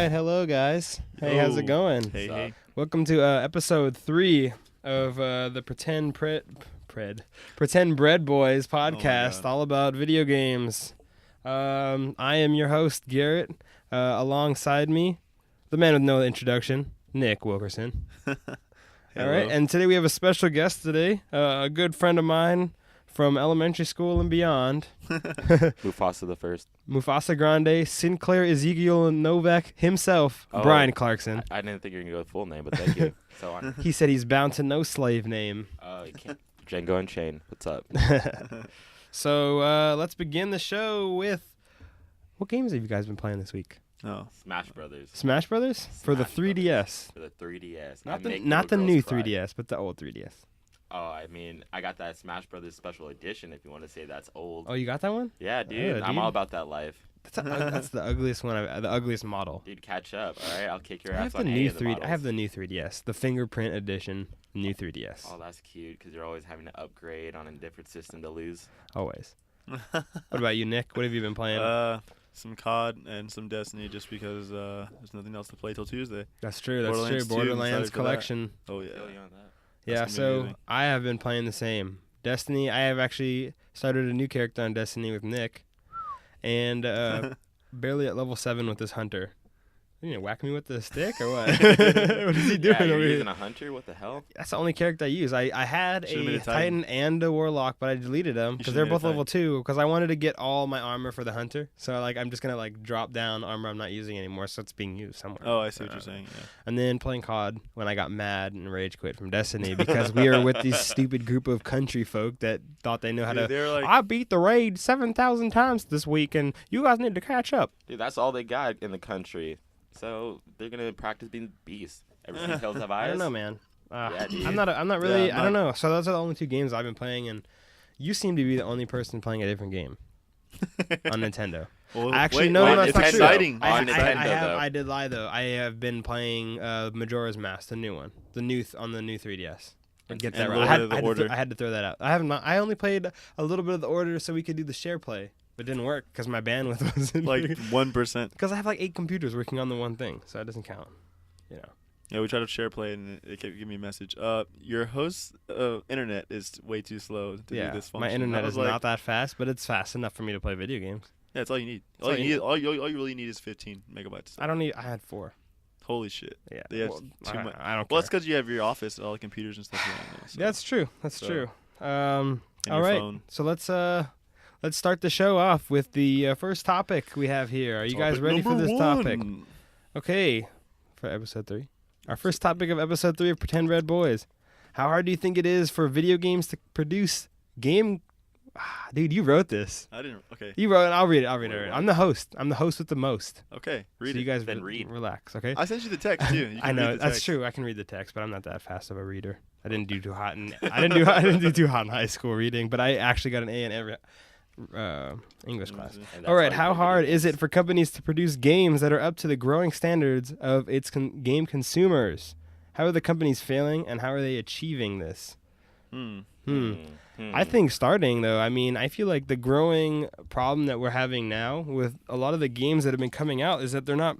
Hello guys. Hey, how's it going? Hey. Welcome to episode 3 of the Pretend Bread Boys podcast, all about video games. I am your host, Garrett. Alongside me, the man with no introduction, Nick Wilkerson. All right, and today we have a special guest today, a good friend of mine from elementary school and beyond. Mufasa the First. Mufasa Grande, Sinclair Ezekiel Novak himself, Brian Clarkson. I didn't think you were going to go with full name, but thank you. So on. He said he's bound to no slave name. You can't. Django Unchained. What's up? So let's begin the show with, what games have you guys been playing this week? Smash Brothers. Smash Brothers? For the 3DS. For the 3DS. Not the new 3DS, but the old 3DS. Oh, I mean, I got that Smash Brothers Special Edition, if you want to say that's old. Oh, you got that one? Yeah, dude. I'm all about that life. That's the ugliest one, the ugliest model. Dude, catch up, all right? I'll kick your ass I on any of the models. I have the new 3DS, the fingerprint edition, new 3DS. Oh, that's cute, because you're always having to upgrade on a different system to lose. Always. What about you, Nick? What have you been playing? Some COD and some Destiny, just because there's nothing else to play till Tuesday. That's true. Borderlands collection. Oh, yeah. Yeah, so I have been playing the same. Destiny, I have actually started a new character on Destiny with Nick, and barely at level 7 with this hunter. You gonna whack me with the stick or what? What is he doing over here? Using a hunter? What the hell? That's the only character I use. I had a Titan and a Warlock, but I deleted them because they're both level 2. Because I wanted to get all my armor for the hunter. So I'm just gonna drop down armor I'm not using anymore, so it's being used somewhere. Oh, I see what you're saying. Yeah. And then playing COD when I got mad and rage quit from Destiny because we were with this stupid group of country folk that thought they knew how to. They were like, I beat the raid 7,000 times this week, and you guys need to catch up. Dude, that's all they got in the country. So they're gonna practice being beasts. Everything hills have eyes. I don't know, man. Yeah, dude. I'm not really. I don't know. So those are the only 2 games I've been playing, and you seem to be the only person playing a different game on Nintendo. Well, actually, wait, no, it's that's exciting. not true. On Nintendo, I did lie though. I have been playing Majora's Mask, the new one, on the new 3DS. Get that right. I had to throw that out. I only played a little bit of the Order so we could do the share play. It didn't work because my bandwidth wasn't 1%. Because I have 8 computers working on the one thing, so it doesn't count. Yeah, we tried to share play and it kept giving me a message. Your host's internet is way too slow to do this function. My internet is not that fast, but it's fast enough for me to play video games. Yeah, that's all you need. All you really need is 15 megabytes. I had 4. Holy shit. Yeah. Too much. I don't care. Well, that's because you have your office, all the computers and stuff. So. That's true. All right. Phone. So let's start the show off with the first topic we have here. Are you guys ready for this topic? Okay. For episode 3. Our first topic of episode 3 of Pretend Red Boys. How hard do you think it is for video games to produce game... Dude, you wrote this. I didn't... Okay. You wrote it. I'll read it. I'm the host. I'm the host with the most. Okay. Read so it. You guys then read. Relax, okay? I sent you the text, too. You I know. That's true. I can read the text, but I'm not that fast of a reader. I didn't do too hot in high school reading, but I actually got an A in every... English class. All right, how hard is it for companies to produce games that are up to the growing standards of its game consumers? How are the companies failing, and how are they achieving this? I think starting, though, I feel like the growing problem that we're having now with a lot of the games that have been coming out is that they're not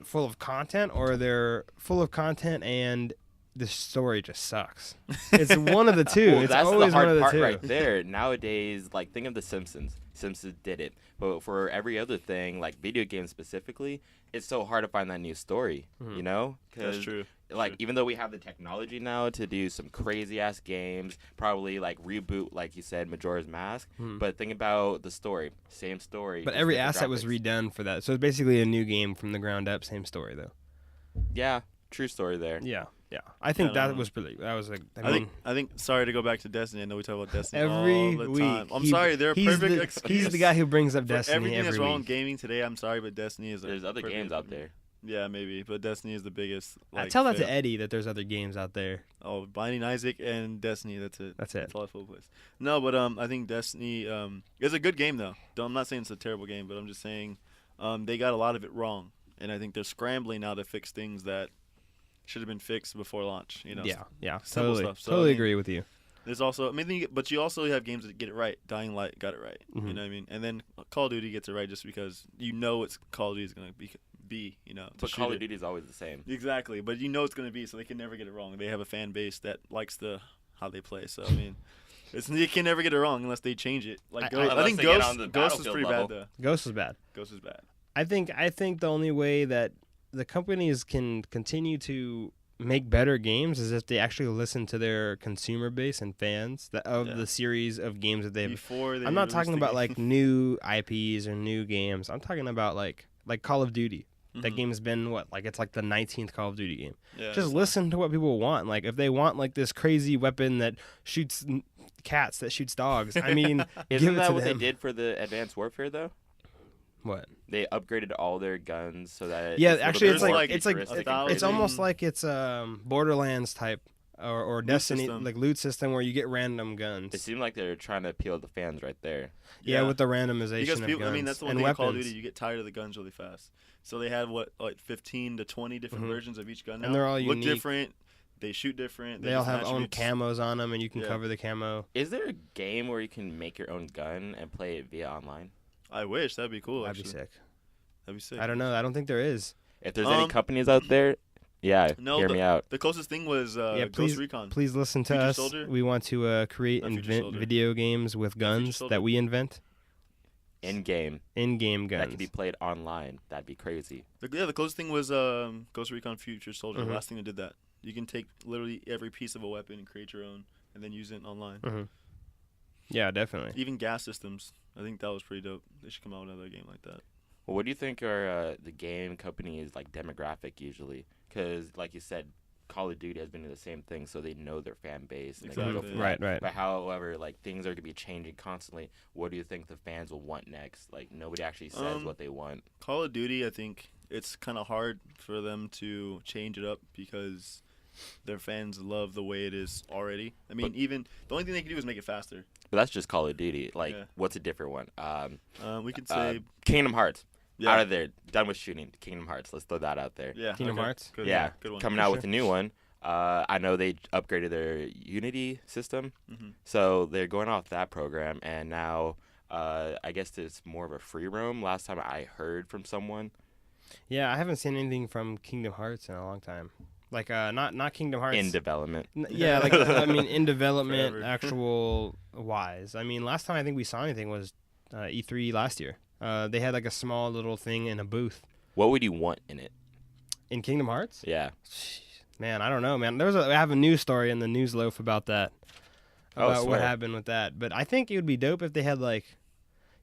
full of content, or they're full of content and the story just sucks. It's one of the two. Well, it's that's always the hard one of the part two. right there. Nowadays, think of The Simpsons. Simpsons did it. But for every other thing, like video games specifically, it's so hard to find that new story, you know? That's true. Even though we have the technology now to do some crazy-ass games, probably, reboot, like you said, Majora's Mask, but think about the story. Same story. But every asset was redone for that. So it's basically a new game from the ground up, same story, though. Yeah, true story there. Yeah. I think I think. Sorry to go back to Destiny. I know we talk about Destiny every all the week. time. I'm sorry. They're a perfect excuse. He's the guy who brings up Destiny everything every that's wrong week. with gaming today. I'm sorry, but Destiny is. There's other games out there. Yeah, maybe, but Destiny is the biggest. I tell that to Eddie that there's other games out there. Oh, Binding Isaac and Destiny. That's it. That's it. That's all I full place. No, but I think Destiny is a good game though. I'm not saying it's a terrible game, but I'm just saying they got a lot of it wrong, and I think they're scrambling now to fix things that should have been fixed before launch. You know. Yeah. Simple Totally, stuff. So, totally agree with you. There's also, but you also have games that get it right. Dying Light got it right. Mm-hmm. You know what I mean? And then Call of Duty gets it right just because you know it's Call of Duty is gonna be. You know. But Call of Duty is always the same. Exactly, but you know it's gonna be, so they can never get it wrong. They have a fan base that likes how they play. So I mean, you can never get it wrong unless they change it. Like I think Ghost is pretty bad though. Ghost is bad. Ghost is bad. I think the only way that the companies can continue to make better games is if they actually listen to their consumer base and fans of the series of games that they've. I'm not talking about like new IPs or new games. I'm talking about like Call of Duty. Mm-hmm. That game's been it's like the 19th Call of Duty game. Yeah, just listen to what people want. Like if they want like this crazy weapon that shoots cats, that shoots dogs. I mean, isn't that what they did for the Advanced Warfare though? What? They upgraded all their guns so that it's almost like it's Borderlands type or Destiny system. Like loot system where you get random guns. It seemed like they're trying to appeal to fans right there. Yeah, with the randomization of guns. I mean, that's the one thing in Call of Duty. You get tired of the guns really fast. So they had 15 to 20 different versions of each gun now. And they're all look unique. Different. They shoot different. They all have own camos on them, and you can cover the camo. Is there a game where you can make your own gun and play it via online? I wish. That'd be cool. That'd be sick. That'd be sick. I don't know. I don't think there is. If there's any companies out there, hear me out. The closest thing was Ghost Recon. Please listen to us. Soldier? We want to create and invent video games with guns that we invent. In-game guns. That could be played online. That'd be crazy. The closest thing was Ghost Recon Future Soldier. Mm-hmm. The last thing that did that. You can take literally every piece of a weapon and create your own and then use it online. Mm-hmm. Yeah, definitely. Even gas systems. I think that was pretty dope. They should come out with another game like that. Well, what do you think are the game companies' demographic usually? Because, like you said, Call of Duty has been the same thing, so they know their fan base. And exactly. Go right. But however, things are going to be changing constantly. What do you think the fans will want next? Nobody actually says what they want. Call of Duty, I think it's kind of hard for them to change it up because their fans love the way it is already. I mean, even the only thing they can do is make it faster. But that's just Call of Duty. What's a different one? We could say Kingdom Hearts. Yeah. Out of there. Done with shooting. Kingdom Hearts. Let's throw that out there. Yeah. Kingdom Hearts? Good, yeah. Good one. Coming out with a new one. I know they upgraded their Unity system. Mm-hmm. So they're going off that program. And now I guess it's more of a free roam. Last time I heard from someone. Yeah, I haven't seen anything from Kingdom Hearts in a long time. Not Kingdom Hearts. In development. Yeah, in development, actual wise. I mean, last time I think we saw anything was E3 last year. They had a small little thing in a booth. What would you want in it? In Kingdom Hearts? Yeah. Man, I don't know, man. I have a news story in the news Loaf about that. About what happened with that. But I think it would be dope if they had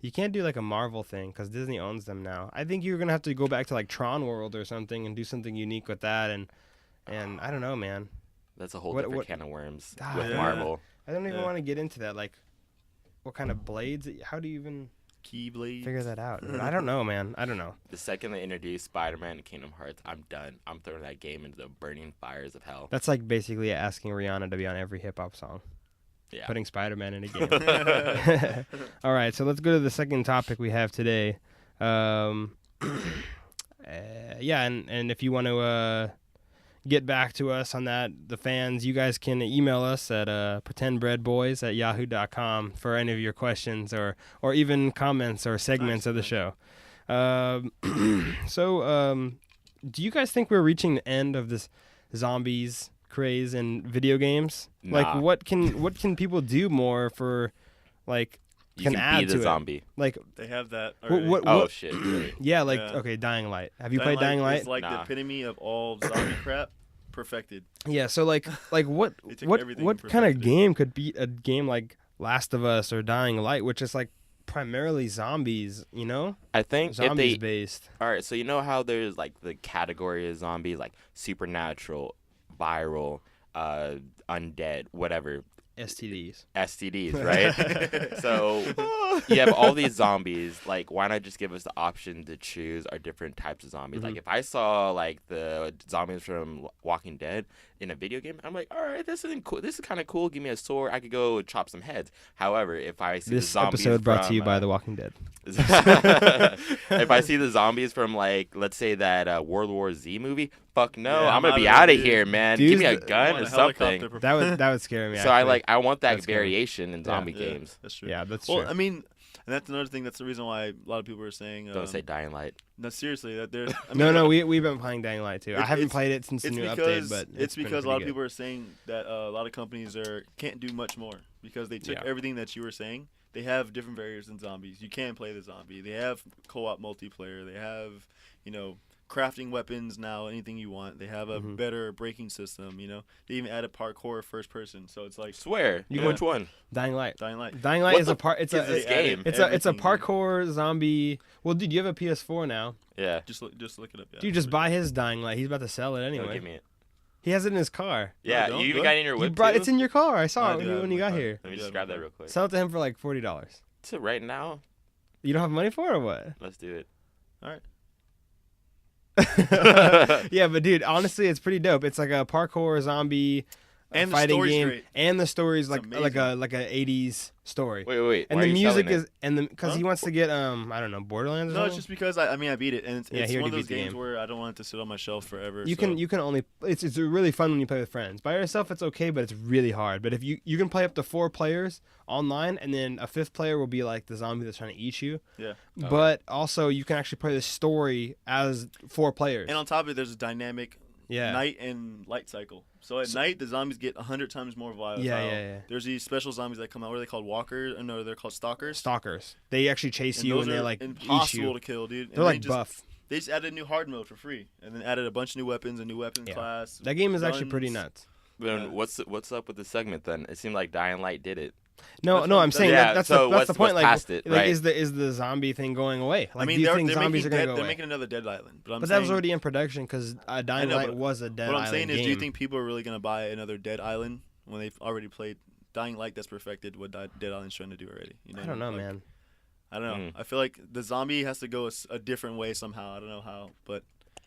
you can't do a Marvel thing because Disney owns them now. I think you're going to have to go back to Tron World or something and do something unique with that. And I don't know, man. That's a whole different can of worms with Marvel. I don't even want to get into that. What kind of blades? How do you even Keyblades. figure that out? I don't know, man. I don't know. The second they introduce Spider-Man and Kingdom Hearts, I'm done. I'm throwing that game into the burning fires of hell. That's basically asking Rihanna to be on every hip-hop song. Yeah. Putting Spider-Man in a game. All right, so let's go to the second topic we have today. And if you want to get back to us on that, the fans, you guys can email us at pretendbreadboys@yahoo.com for any of your questions or even comments or segments of the show. So do you guys think we're reaching the end of this zombies craze in video games? Nah. What can people do more for you can add be the to zombie. It? They have that. What shit. Really? Yeah, okay, Dying Light. Have you played Dying Light? It's the epitome of all zombie crap perfected. Yeah, so what kind of game could beat a game like Last of Us or Dying Light, which is primarily zombies, you know? I think zombies based. All right, so you know how there's the category of zombies supernatural, viral, undead, whatever. STDs. STDs, right? So you have all these zombies. Like, why not just give us the option to choose our different types of zombies? Like, if I saw like the zombies from Walking Dead in a video game, I'm like, all right, this is cool. This is kind of cool. Give me a sword. I could go chop some heads. However, if I see This the zombies episode brought from, to you by The Walking Dead. if I see the zombies from, like, let's say that World War Z movie, fuck no, I'm gonna be out of here, man. Dude, give me a gun or something. That would scare me. So actually. I want that That's variation in zombie Yeah, games. that's true. Yeah, that's well, true. I mean, and that's another thing. That's the reason why a lot of people are saying. Don't say Dying Light. No, seriously, that they're. No, we've been playing Dying Light too. I haven't played it since the new update, but it's because a lot of people are. are saying that a lot of companies can't do much more because they took everything that you were saying. They have different variants in zombies. You can play the zombie. They have co-op multiplayer. They have, crafting weapons now, anything you want. They have a better braking system, They even added parkour first person. So it's like Swear. Which one? Dying Light. Dying Light. Dying Light is a part. It's a game. It's a parkour zombie. Well, dude, you have a PS4 now. Yeah. Just look it up. Yeah. Dude, just buy his Dying Light. He's about to sell it No, anyway. give me it. He has it in his car. Yeah, don't. you even Good. got it in your whip It's in your car. I saw it when you got here. Let me just grab that real quick. Sell it to him for like $40. So right now, You don't have money for it or what? let's do it. All right. Yeah, but dude, honestly, it's pretty dope. It's like a parkour zombie And the fighting story's game, great. and the story's like amazing. a 80s story. Wait. And why the are you music selling is because he wants to get I don't know, Borderlands. Or No, it's something? just because I beat it, and it's Yeah, he one of already those beat the games game. where I don't want it to sit on my shelf forever. You can only it's really fun when you play with friends. By yourself it's okay, but it's really hard. But if you can play up to 4 players online, and then a 5th player will be like the zombie that's trying to eat you. Yeah. But also you can actually play the story as 4 players. And on top of it, there's a dynamic Yeah. night and light cycle. So at night, the zombies get 100 times more volatile. Yeah. There's these special zombies that come out. What are they called? Walkers? No, they're called stalkers. Stalkers. They actually chase And you those and they are like eat impossible you. to kill, dude. They're like buff. They just added a new hard mode for free, and then added a bunch of new weapons, a new weapon Yeah. class. That game is actually pretty guns. nuts. Then what's up with the segment then? It seemed like Dying Light did it. No, That's I'm what- saying Yeah, that's so the point. Like, past it, right? is the zombie thing going away? Like, I mean, do you they're think zombies are making going to go they're away? making another Dead Island, but But that was already in production because Dying know, Light but was a Dead what Island I'm saying is, game. do you think people are really gonna buy another Dead Island when they've already played Dying Light that's perfected what Dead Island's trying to do already? I don't know, Like, man. I don't know. I feel like the zombie has to go a different way somehow. I don't know how, but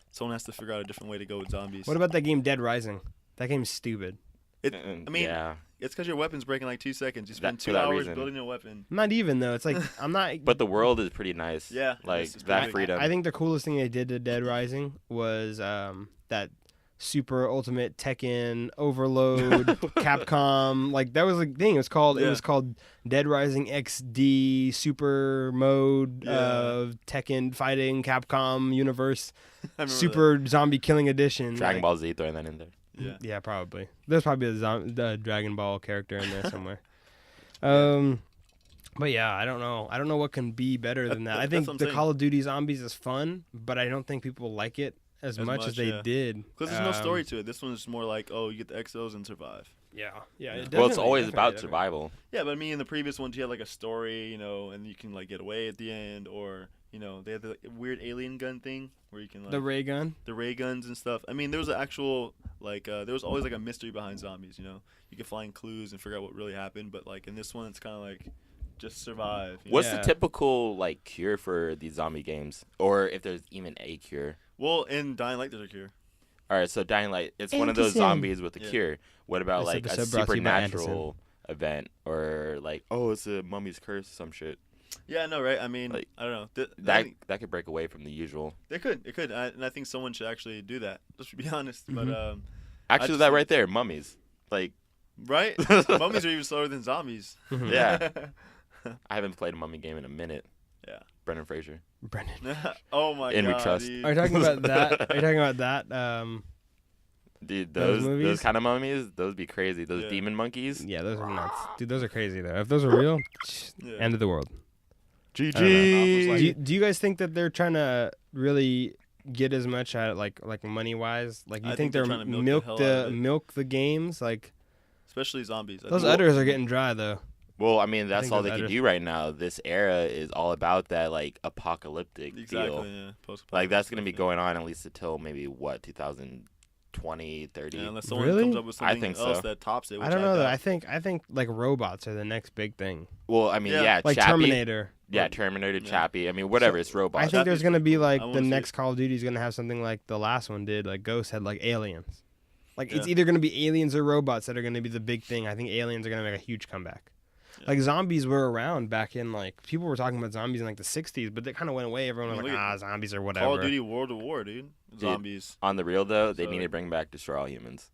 someone has to figure out a different way to go with zombies. What about that game Dead Rising? That game's stupid. I mean, yeah. it's because your weapon's breaking like 2 seconds. You spend For 2 that hours reason. building a weapon. Not even though. It's like I'm not. But the world is pretty nice. Yeah, Like it's that pretty- freedom. I think the coolest thing they did to Dead Rising was that super ultimate Tekken overload Capcom. Like that was a thing. It was called Dead Rising XD Super Mode Tekken Fighting Capcom Universe I remember Super Zombie Killing Edition. Dragon Like, Ball Z throwing that in there. Yeah. Yeah, probably. There's probably the Dragon Ball character in there somewhere. But yeah, I don't know. I don't know what can be better than that. I That's think what I'm the saying. Call of Duty Zombies is fun, but I don't think people like it as much as they yeah. did. Because there's no story to it. This one's more like, oh, you get the Exos and survive. Yeah. Well, it's always about survival. Yeah, but I mean, in the previous ones, you had like a story, and you can like get away at the end, or they had the weird alien gun thing where you can like The ray gun. the ray guns and stuff. I mean, there was an actual like there was always like a mystery behind zombies. You could find clues and figure out what really happened. But like in this one, it's kind of like just survive. What's Yeah. the typical like cure for these zombie games, or if there's even a cure? Well, in Dying Light, there's a cure. All right, so Dying Light, it's one of those Antizen. zombies with a Yeah. cure. What about This like a episode brought to you by supernatural event, or like, oh, it's a mummy's curse, some shit? Yeah, I know, right? I mean, Like, I don't know. That could break away from the usual. It could, and I think someone should actually do that. Let's be honest, Mm-hmm. but Actually, just that think- right there, mummies. Like, right? Mummies are even slower than zombies. yeah, I haven't played a mummy game in a minute. Yeah. Brendan Fraser. Brendan. Oh my And we god. trust. Dude. Are you talking about that? Are you talking about that? Dude, Those those movies? kind of mummies, those be crazy. Those Yeah. demon monkeys. Yeah, those are nuts. Dude, those are crazy though. If those are real, Yeah. end of the world. Like- Do you guys think that they're trying to really get as much out of like money wise? Like you I think think they're they're trying to milk the hell out of it. milk the games? Like Especially zombies. I those think- udders are getting dry though. Well, I mean, that's think all those they can others- do right now. This era is all about that like apocalyptic Exactly. feel. Yeah. Like that's gonna be going on at least until maybe what 2000. 20, 30. Yeah, unless someone Really? comes up with I something think else so. that tops it. Which I don't know though. doubt. I think like robots are the next big thing. Well, I mean, Yeah. yeah, Like Chappie. Terminator. Yeah, Terminator, Yeah. Chappie. I mean, whatever. So, it's robots. I think there's gonna be cool. like I the wanna see next it. Call of Duty is gonna have something like the last one did. Like Ghost had like aliens. Like it's Yeah. either gonna be aliens or robots that are gonna be the big thing. I think aliens are gonna make a huge comeback. Yeah. Like zombies were around back in like people were talking about zombies in like the 60s, but they kind of went away. Everyone I was mean, like, look at zombies or whatever. Call of Duty World of War, dude. Zombies. On the real, though, they So- need to bring back Destroy All Humans.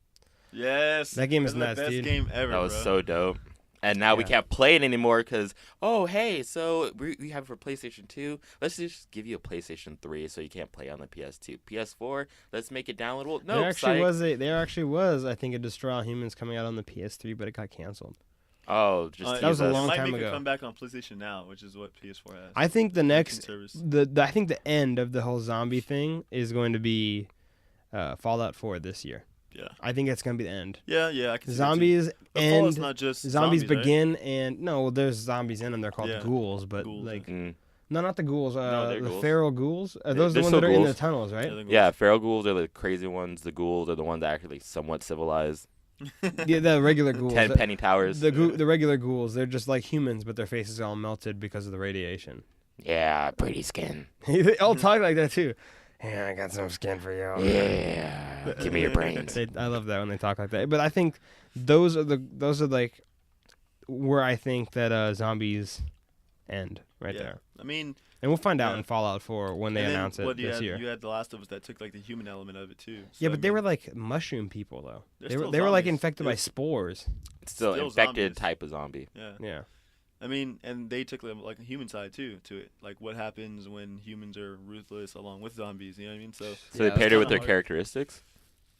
Yes. That game is That's nuts, the best dude. game ever, That was bro. so dope. And now we Yeah. can't play it anymore because, oh, hey, so we have it for PlayStation 2. Let's just give you a PlayStation 3 so you can't play on the PS2. PS4, let's make it downloadable. No, there actually was I think a Destroy All Humans coming out on the PS3, but it got canceled. Oh, just That was a tease us. long It might time make ago. a comeback on PlayStation Now, which is what PS4 has. I think the next service. I think the end of the whole zombie thing is going to be Fallout 4 this year. Yeah. I think it's going to be the end. Yeah, I can see that too. Zombies But Fallout's end. not just Zombies right? begin and no, there's zombies in them. They're called Yeah. ghouls, but Ghouls, like Mm. no, not the ghouls. they're The ghouls. feral ghouls. Are those the they're ones still that are in the ghouls. tunnels, right? they're Yeah, feral ghouls are the crazy ones. The ghouls are the ones that are actually somewhat civilized. Yeah, the regular ghouls. 10 penny towers. The regular ghouls. They're just like humans, but their faces are all melted because of the radiation. Yeah, pretty skin. They all talk like that too. Yeah, I got some skin for you. Yeah, give me your brains. I love that when they talk like that. But I think those are like where I think that zombies end right Yeah. there. I mean, And we'll find out Yeah. in Fallout 4 when they and then announce it what this year. You had The Last of Us that took like the human element of it too. So, Yeah, I but they mean, were like mushroom people though. They're They were still like zombies. infected by They're- spores. It's still Still infected zombies. type of zombie. Yeah. Yeah. I mean, and they took like the human side too to it. Like what happens when humans are ruthless along with zombies. You know what I mean? So So Yeah, they paired it's it with kinda their hard. characteristics.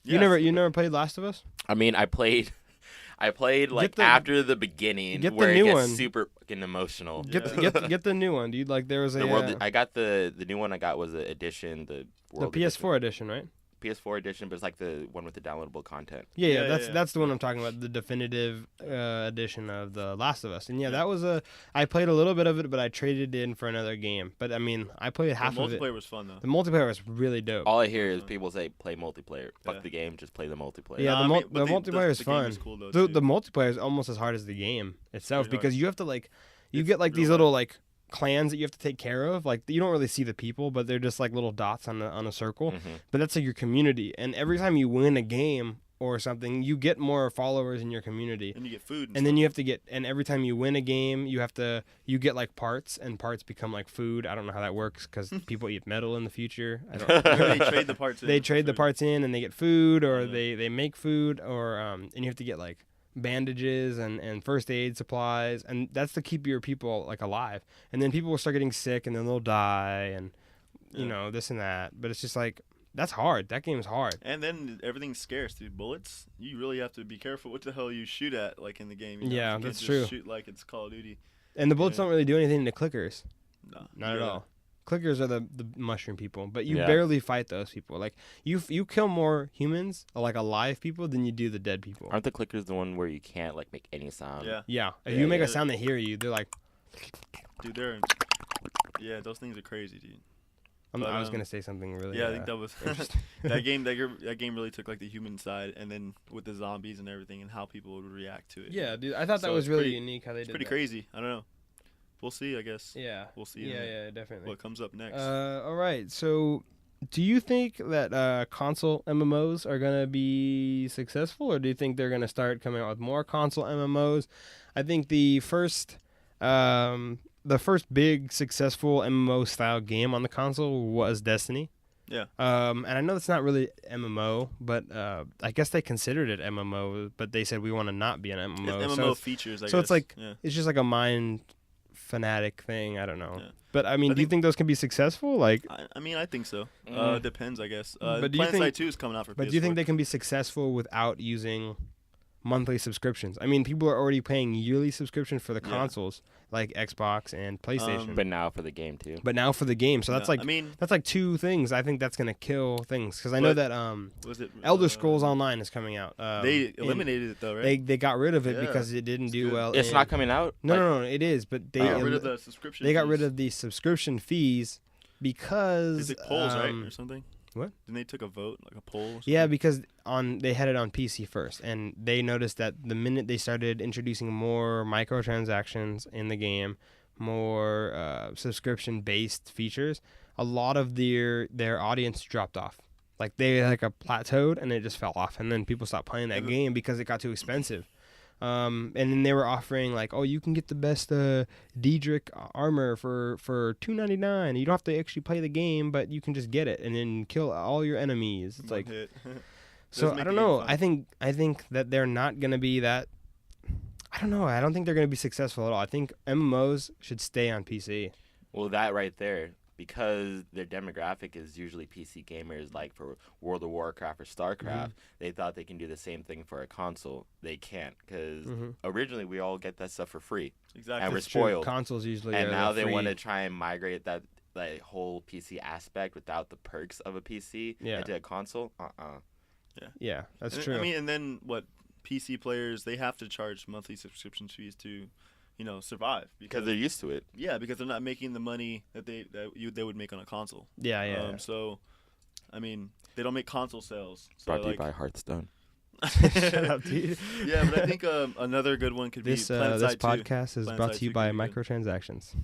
You never played Last of Us? I mean, I played like the- after the beginning get the where it new gets one. super fucking emotional. Get the new one, dude. Like there was a The world. I got the new one. I got was the edition. The world PS4 edition, right? edition. PS4 edition, but it's like the one with the downloadable content. Yeah, Yeah, that's the one I'm talking about, the definitive edition of The Last of Us. And Yeah. that was I played a little bit of it, but I traded it in for another game. But I mean, I played The half of it. multiplayer was fun though. The multiplayer was really dope. All I hear is people say play multiplayer. Fuck Yeah. the game, just play the multiplayer. Yeah, Nah, the I mul- mean, but the multiplayer is the game fun. is cool, though, The too. multiplayer is almost as hard as the game itself Pretty hard. because you have to like you It's get like real these hard. little like clans that you have to take care of. Like you don't really see the people, but they're just like little dots on a circle. Mhm. But that's like your community. And every time you win a game or something, you get more followers in your community. And you get food. And then you have to get, and every time you win a game, you get like parts, and parts become like food. I don't know how that works because people eat metal in the future. I don't. they trade the parts. They in trade the food. parts in, and they get food, or Yeah. they make food, or and you have to get like bandages and first aid supplies, and that's to keep your people like alive. And then people will start getting sick, and then they'll die, and you Yeah. know this and that. But it's just like that's hard. That game's hard. And then everything's scarce, dude. Bullets, you really have to be careful what the hell you shoot at, like in the game. You know? Yeah, You can't that's just true. Shoot like it's Call of Duty. And the bullets Yeah. don't really do anything to clickers. No, Not at yeah. all. Clickers are the mushroom people, but you Yeah. barely fight those people. Like you kill more humans, like alive people, than you do the dead people. Aren't the clickers the one where you can't like make any sound? Yeah, Yeah, if Yeah, you make yeah. a sound, they hear you. They're like, dude, yeah, those things are crazy, dude. But, I was gonna say something really. Yeah, I think that was interesting. that game really took like the human side, and then with the zombies and everything, and how people would react to it. Yeah, dude, I thought that So was it's really pretty- unique how they it's did pretty that. crazy. I don't know. We'll see. I guess. Yeah, We'll see. Yeah, definitely. What comes up next? All right. So, do you think that console MMOs are gonna be successful, or do you think they're gonna start coming out with more console MMOs? I think the first big successful MMO style game on the console was Destiny. Yeah. And I know it's not really MMO, but I guess they considered it MMO, but they said we want to not be an MMO. It's So MMO it's- features. I so guess. it's like- yeah. it's just like a mind fanatic thing. I don't know. Yeah. But I mean, I do you think- think those can be successful? Like, I mean, I think so. Mm. Depends, I guess. But do you Planet think- Side 2 is coming out for but PS4. do you think they can be successful without using monthly subscriptions? I mean, people are already paying yearly subscription for the Yeah. consoles, like Xbox and PlayStation. But now for the game too. But now for the game, so that's Yeah, like I mean, that's like two things. I think that's gonna kill things because I know But- that was it Elder Scrolls Online is coming out. They in- eliminated it though, right? They got rid of it Yeah, because it didn't it's do good. well. It's in- not coming out. No, it is. But they They got rid of the subscription. they got rid fees. of the subscription fees because Is it polls, right, um, or something? What? Didn't they took a vote, like a poll? Or Yeah, something? because they had it on PC first, and they noticed that the minute they started introducing more microtransactions in the game, more subscription-based features, a lot of their audience dropped off. Like they like a plateaued, and it just fell off, and then people stopped playing that game because it got too expensive. And then they were offering like, oh, you can get the best Diedrich armor for $2.99. You don't have to actually play the game, but you can just get it and then kill all your enemies. It's like, so I don't know. I think that they're not gonna be that. I don't know. I don't think they're gonna be successful at all. I think MMOs should stay on PC. Well, that right there, because their demographic is usually PC gamers, like for World of Warcraft or StarCraft, they thought they can do the same thing for a console. They can't, because originally we all get that stuff for free. Exactly. And we're It's true. spoiled. Consoles usually And are now the they want to free. try and migrate that whole PC aspect without the perks of a PC into a console. Yeah, that's And, true. I mean, and then what? PC players, they have to charge monthly subscription fees to, survive Because they're used to it. Yeah, because they're not making the money that they would make on a console. Yeah. So, I mean, they don't make console sales. So Brought to you by Hearthstone. Shut up, dude. Yeah, but I think another good one could This be PlanetSide 2. podcast is PlanetSide brought to you 2 by could be good. microtransactions.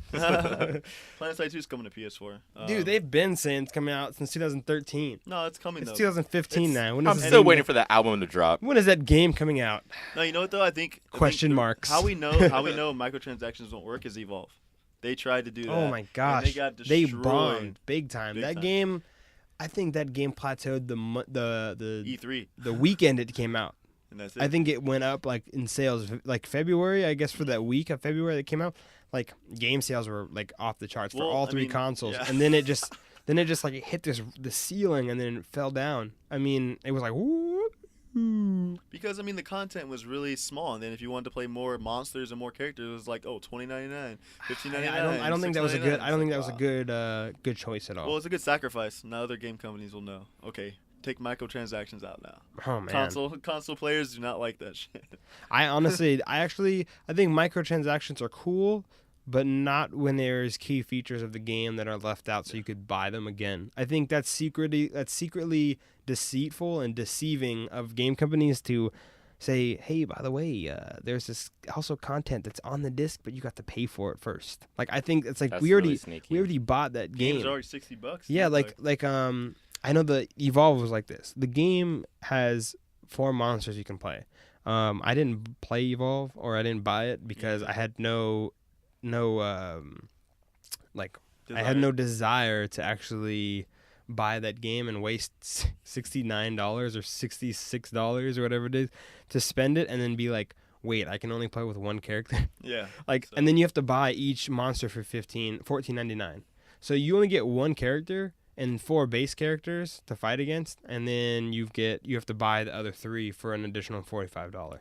PlanetSide 2 is coming to PS4. Dude, they've been saying it's coming out since 2013. No, it's coming It's though. 2015 now. When I'm is this still game- waiting for that album to drop. When is that game coming out? No, you know what though? I think Question marks. How we know microtransactions won't work is Evolve. They tried to do that. Oh my gosh, and they got they destroyed. bombed big time. Big That time. game, I think that game plateaued the E3, the weekend it came out. and that's it. I think it went up like in sales like February. I guess for that week of February that came out, like game sales were like off the charts for Well, all I three mean, consoles, yeah. and then it just like it hit the ceiling and then it fell down. I mean, it was like woo. Because the content was really small, and then if you wanted to play more monsters and more characters, it was like $20.99, $15.99. I don't think that was a good. I don't think that was a wow. good choice at all. Well, it's a good sacrifice. Now other game companies will know. Okay, take microtransactions out now. Oh man. Console players do not like that shit. I honestly, I think microtransactions are cool, but not when there's key features of the game that are left out so you could buy them again. I think that's secretly deceitful and deceiving of game companies to say, hey, by the way, there's this also content that's on the disc, but you got to pay for it first. Like I think it's like That's we already really sneaky. we already bought that game. Games are already $60. Yeah, like I know the Evolve was like this. The game has 4 monsters you can play. I didn't play Evolve or I didn't buy it because I had no I had no desire to actually buy that game and waste $69 or $66 or whatever it is to spend it and then be like, wait, I can only play with one character. Yeah. And then you have to buy each monster for $14.99. So you only get one character and 4 base characters to fight against, and then you have to buy the other 3 for an additional $45.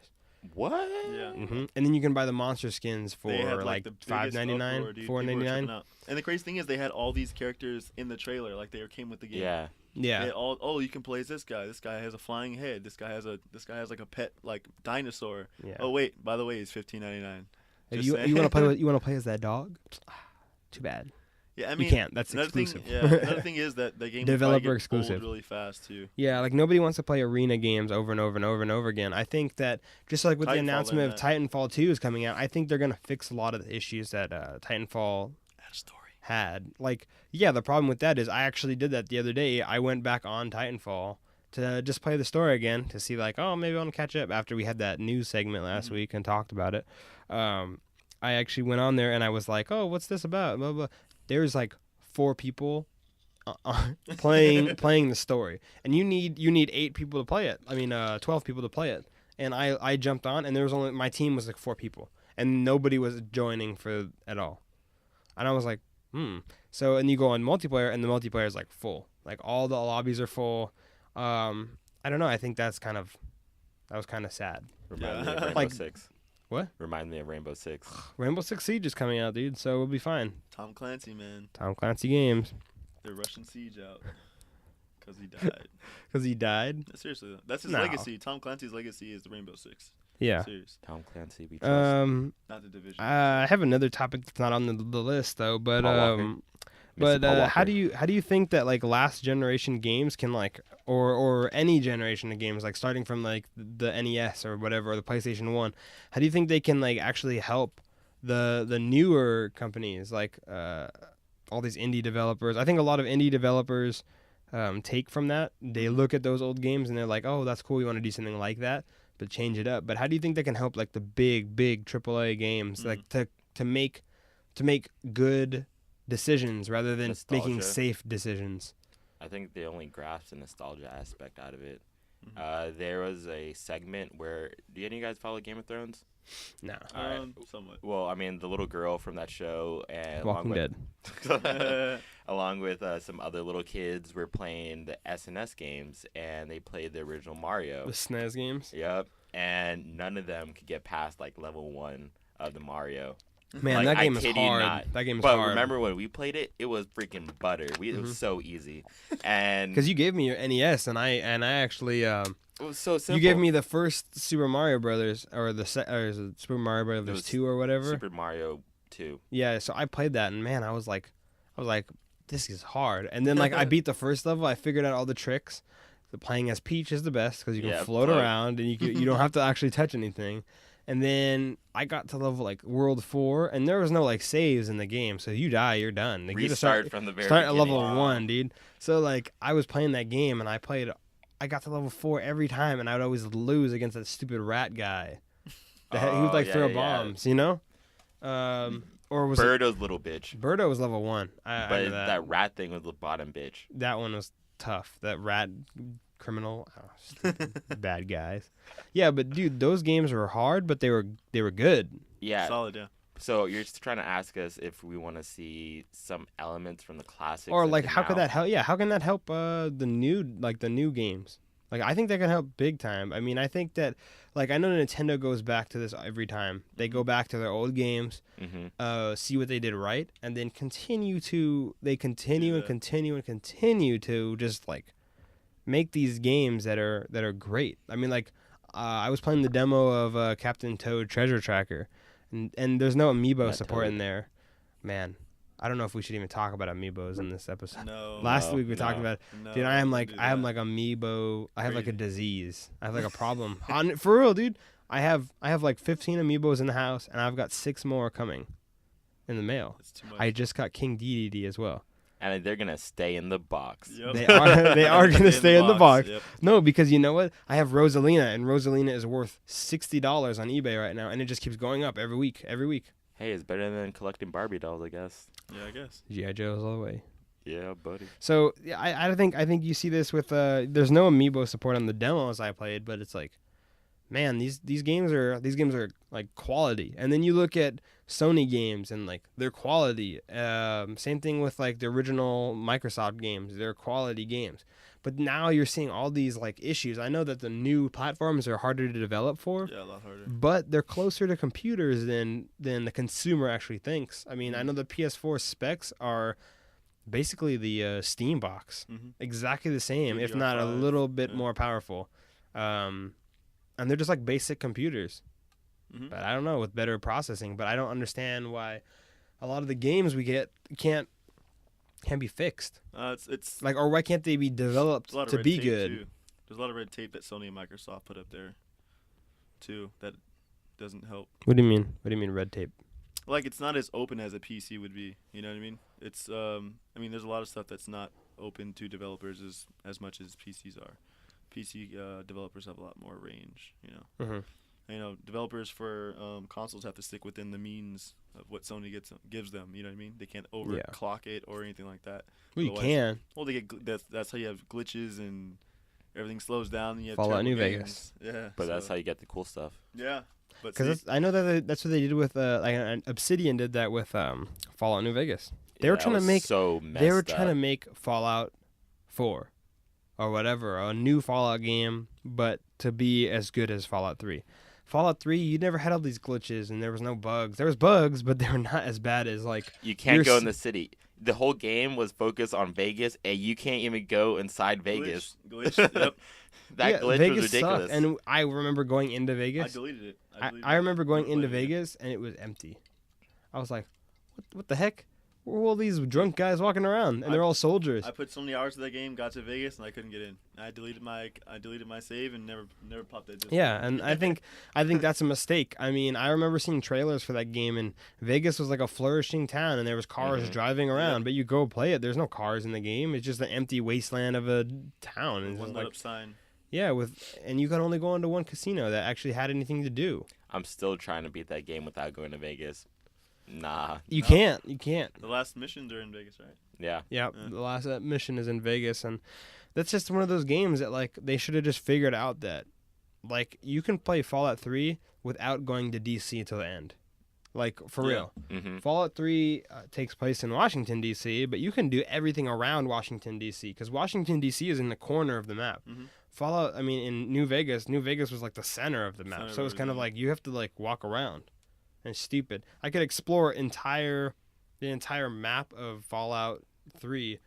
What? Yeah. And then you can buy the monster skins for They had, like the biggest uproar, $5.99, dude. People were tripping $4.99. out. And the crazy thing is, they had all these characters in the trailer, like they came with the game. Yeah. Yeah. They had all, you can play as this guy. This guy has a flying head. This guy has like a pet like dinosaur. Yeah. Oh wait, by the way, it's $15.99. If you want to play as that dog? Too bad. Yeah, I You mean, can't. That's another exclusive. Another thing is that the game Developer will exclusive. get old really fast too. Yeah, like nobody wants to play arena games over and over and over and over again. I think that just like with the Titanfall announcement of done Titanfall 2 is coming out, I think they're going to fix a lot of the issues that Titanfall Add a story. had. Like, yeah, the problem with that is I actually did that the other day. I went back on Titanfall to just play the story again to see like, oh, maybe I want to catch up after we had that news segment last week and talked about it. I actually went on there and I was like, oh, what's this about? Blah, blah. There's like 4 people playing the story, and you need 8 people to play it. I mean, 12 people to play it. And I jumped on, and there was only my team was like 4 people, and nobody was joining for at all. And I was like, So and you go on multiplayer, and the multiplayer is like full, like all the lobbies are full. I don't know. I think that was kind of sad. Remind me of Rainbow Like- Six. What? Remind me of Rainbow Six. Rainbow Six Siege is coming out, dude, so we'll be fine. Tom Clancy, man, Tom Clancy games. they're rushing Siege out because he died. Because he died. Seriously, though. That's his No. legacy. Tom Clancy's legacy is the Rainbow Six. Yeah. Serious, Tom Clancy, we trust. not the Division. I have another topic that's not on the list though, but Paul Walker. But Paul Walker. how do you think that like last generation games can like or any generation of games like starting from like the NES or whatever or the PlayStation 1, how do you think they can like actually help the newer companies like all these indie developers? I think a lot of indie developers take from that. They look at those old games and they're like, "Oh, that's cool. We want to do something like that, but change it up." But how do you think they can help like the big AAA games like to make good decisions rather than making safe decisions? I think they only grasp the nostalgia aspect out of it. There was a segment where, do any of you guys follow Game of Thrones? No. Somewhat. Well, I mean, the little girl from that show and Walking Dead. along with some other little kids were playing the SNES games, and they played the original Mario. The SNES games? Yep. And none of them could get past like level 1 of the Mario. Man, Like, that game I is kid you hard. not. That game is But hard. remember when we played it? It was freaking butter. It was so easy. And Because you gave me your NES, and I actually it was so simple. you gave me the first Super Mario Brothers or is it Super Mario Brothers was 2 or whatever. Super Mario 2. Yeah, so I played that, and man, I was like, this is hard. And then like I beat the first level. I figured out all the tricks. The playing as Peach is the best because you can float around and you don't have to actually touch anything. And then I got to level like World 4, and there was no like saves in the game, so you die, you're done. Like, Restart from the very start at beginning. level 1, dude. So like I was playing that game, and I got to level 4 every time, and I would always lose against that stupid rat guy. He would like throw bombs, you know. Or was Birdo's little bitch. Birdo was level 1. I But know that rat thing was the bottom bitch. that one was tough. That rat criminal, stupid bad guys. Yeah, but dude, those games were hard, but they were good. Yeah. Solid, yeah. So you're just trying to ask us if we want to see some elements from the classics. Or like, how now. could that help? Yeah, how can that help the new games? Like, I think that can help big time. I mean, I think that, like, I know Nintendo goes back to this every time. They go back to their old games, see what they did right, and then continue to just like make these games that are great. I mean, like, I was playing the demo of Captain Toad Treasure Tracker, and there's no amiibo support in there. Man, I don't know if we should even talk about amiibos in this episode. Last week we talked about it. Dude, I am like amiibo. I have like a disease. I have like a problem. For real, dude. I have like 15 amiibos in the house, and I've got 6 more coming in the mail. That's too much. I just got King Dedede as well. And they're gonna stay in the box. Yep. They are gonna stay in the box. Yep. No, because you know what? I have Rosalina, and Rosalina is worth $60 on eBay right now, and it just keeps going up every week. Hey, it's better than collecting Barbie dolls, I guess. Yeah, I guess. G.I. Joe's all the way. Yeah, buddy. So yeah, I think you see this with there's no amiibo support on the demos I played, but it's like, man, these games are like quality. And then you look at Sony games and like their quality. Same thing with like the original Microsoft games, they're quality games. But now you're seeing all these like issues. I know that the new platforms are harder to develop for. Yeah, a lot harder. But they're closer to computers than the consumer actually thinks. I mean, I know the PS4 specs are basically the Steam box, exactly the same, if not a little bit more powerful. And they're just like basic computers. But I don't know, with better processing. But I don't understand why a lot of the games we get can't be fixed. It's like, or why can't they be developed to be good? Too. There's a lot of red tape that Sony and Microsoft put up there, too, that doesn't help. What do you mean? What do you mean red tape? Like, it's not as open as a PC would be. You know what I mean? It's I mean, there's a lot of stuff that's not open to developers as much as PCs are. PC developers have a lot more range. You know. You know, developers for consoles have to stick within the means of what Sony gives them. You know what I mean? They can't overclock it or anything like that. Well, you can. Well, they get that's how you have glitches and everything slows down. And you have Fallout New games. Vegas. Yeah, But that's how you get the cool stuff. Yeah, but because I know that that's what they did with Obsidian did that with Fallout New Vegas. They were trying to make to make Fallout 4 or whatever, a new Fallout game, but to be as good as Fallout 3. Fallout 3, you never had all these glitches, and there was no bugs. There was bugs, but they were not as bad as, like... You can't go in the city. The whole game was focused on Vegas, and you can't even go inside Vegas. Glitch, yep. That glitch Vegas was ridiculous. Sucked. And I remember going into Vegas. I deleted it. I remember going into Vegas, and it was empty. I was like, what the heck? all these drunk guys walking around, and they're all soldiers. I put so many hours to that game, got to Vegas, and I couldn't get in. I deleted my save and never popped that disc. Yeah, and I think that's a mistake. I mean, I remember seeing trailers for that game, and Vegas was like a flourishing town, and there was cars driving around. But you go play it, there's no cars in the game. It's just an empty wasteland of a town. And one lit up sign. Yeah, and you could only go into one casino that actually had anything to do. I'm still trying to beat that game without going to Vegas. Nah. You can't. The last missions are in Vegas, right? Yeah. Yeah, the last mission is in Vegas, and that's just one of those games that, like, they should have just figured out that, like, you can play Fallout 3 without going to D.C. till the end. Like, for real. Mm-hmm. Fallout 3 takes place in Washington, D.C., but you can do everything around Washington, D.C., because Washington, D.C. is in the corner of the map. Mm-hmm. Fallout, I mean, in New Vegas was like the center of the map, so it's kind of like you have to, like, walk around. And it's stupid. I could explore the entire map of Fallout 3,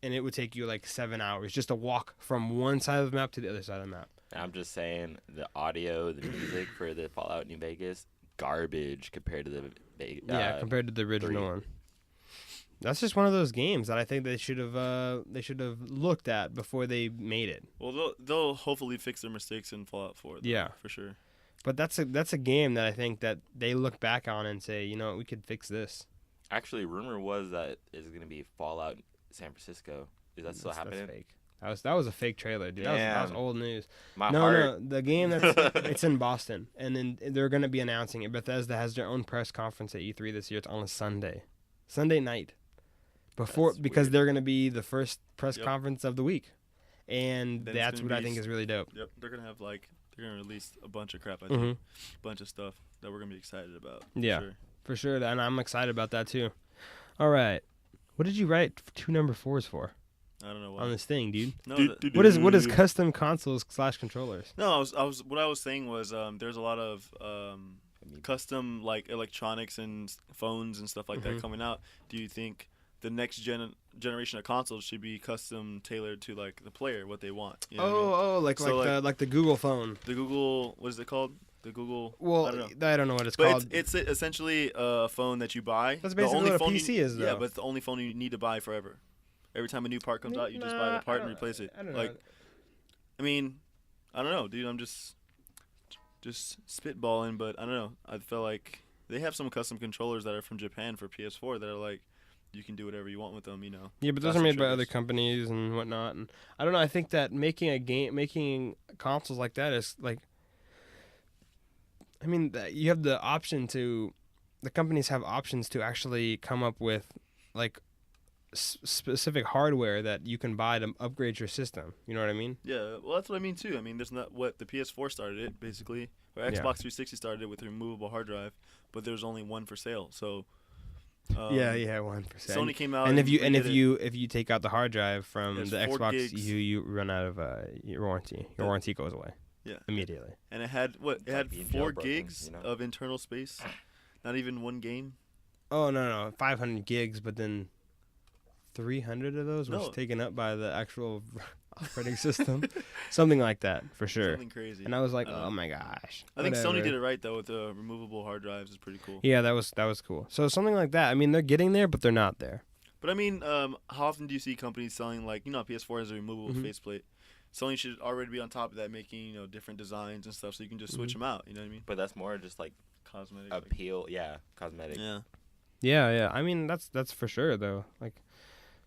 and it would take you like 7 hours just to walk from one side of the map to the other side of the map. I'm just saying, the audio, the music for the Fallout New Vegas, garbage compared to the compared to the original 3. one. That's just one of those games that I think they should have looked at before they made it. Well, they'll hopefully fix their mistakes in Fallout 4. Though, yeah, for sure. But that's a game that I think that they look back on and say, you know, we could fix this. Actually, rumor was that it's going to be Fallout San Francisco. Is that still happening? That's fake. That was a fake trailer, dude. That was old news. No, the game it's in Boston, and then they're going to be announcing it. Bethesda has their own press conference at E3 this year. It's on a Sunday night, because they're going to be the first press conference of the week, and that's what I think is really dope. Yep, they're gonna release a bunch of crap. I think, a bunch of stuff that we're gonna be excited about. For sure, and I'm excited about that too. All right, what did you write 2 number 4s for? I don't know why. On this thing, dude. No, what is custom consoles / controllers? No, what I was saying was there's a lot of custom like electronics and phones and stuff like that coming out. Do you think the next generation of consoles should be custom tailored to like the player, what they want? You know like the Google phone. The Google, what is it called? The Google. Well, I don't know what it's called. It's essentially a phone that you buy. That's basically what a PC is, though. Yeah, but it's the only phone you need to buy forever. Every time a new part comes out, you just buy the part and replace it. I don't know. I mean, I don't know, dude. I'm just spitballing, but I don't know. I feel like they have some custom controllers that are from Japan for PS4 that are like, you can do whatever you want with them, you know. Yeah, but those are made by other companies and whatnot. And I don't know. I think that making consoles like that is like, I mean, you have the option to, the companies have options to actually come up with like specific hardware that you can buy to upgrade your system. You know what I mean? Yeah, well, that's what I mean too. I mean, there's not what the PS4 started it basically, or Xbox 360 started it with a removable hard drive, but there's only one for sale. So 1%. Sony came out, and if you take out the hard drive from the Xbox, you run out of your warranty. Your warranty goes away. Yeah, immediately. And it had 4 gigs of internal space, not even one game. Oh no, 500 gigs, but then 300 of those was taken up by the actual operating system, something like that for sure. Something crazy. And I was like, oh my gosh. I think Sony did it right though with the removable hard drives. Is pretty cool. Yeah, that was cool. So something like that. I mean, they're getting there, but they're not there. But I mean, how often do you see companies selling like PS4 has a removable faceplate? Sony should already be on top of that, making different designs and stuff, so you can just switch them out. You know what I mean? But that's more just like cosmetic appeal. Cosmetic. Yeah. I mean, that's for sure though. Like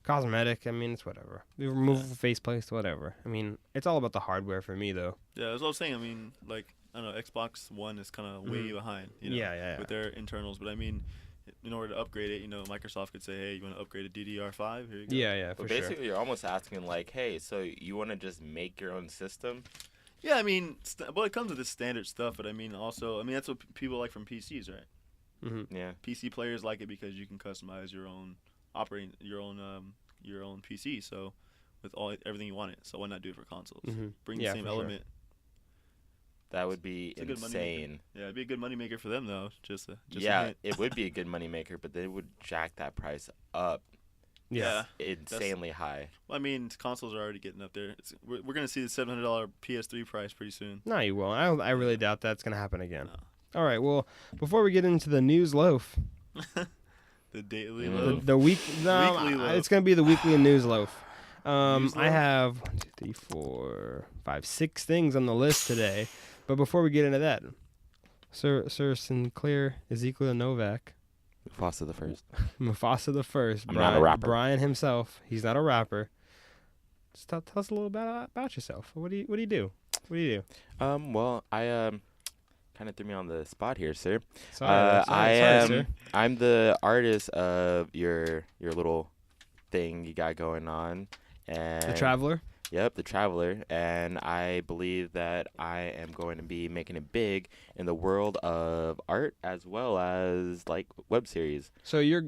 cosmetic. I mean, it's whatever. The removable faceplates, whatever. I mean, it's all about the hardware for me though. Yeah, that's what I was saying. I mean, like I don't know, Xbox One is kind of way behind. With their internals, but I mean, in order to upgrade it, Microsoft could say, hey, you want to upgrade a DDR5? Here you go. Yeah, but basically, you're almost asking, like, hey, so you want to just make your own system? Yeah, I mean, it comes with the standard stuff, but I mean, also, that's what people like from PCs, right? Mm-hmm. Yeah. PC players like it because you can customize your own PC, so with everything you want it. So why not do it for consoles? Mm-hmm. Bring the same element. Sure. That would be insane. Yeah, it'd be a good moneymaker for them, though. It would be a good moneymaker, but they would jack that price up. Yeah. Insanely high. Well, I mean, consoles are already getting up there. We're going to see the $700 PS3 price pretty soon. No, you won't. I really doubt that's going to happen again. No. All right, well, before we get into the news, Loaf. The The daily Mm. loaf. The week. No, Weekly loaf. it's gonna be the weekly news loaf. News I loaf? have 1, 2, 3, 4, 5, 6 things on the list today. But before we get into that, Sir Sinclair Ezekiel Novak, Foster the first. Mufasa the First, I'm not a rapper. Brian himself. He's not a rapper. Just tell us a little about yourself. What do you do? Well, I kind of threw me on the spot here, sir. Sorry, sir. I'm the artist of your little thing you got going on, and The Traveler. Yep, the Traveler, and I believe that I am going to be making it big in the world of art as well as like web series. So you're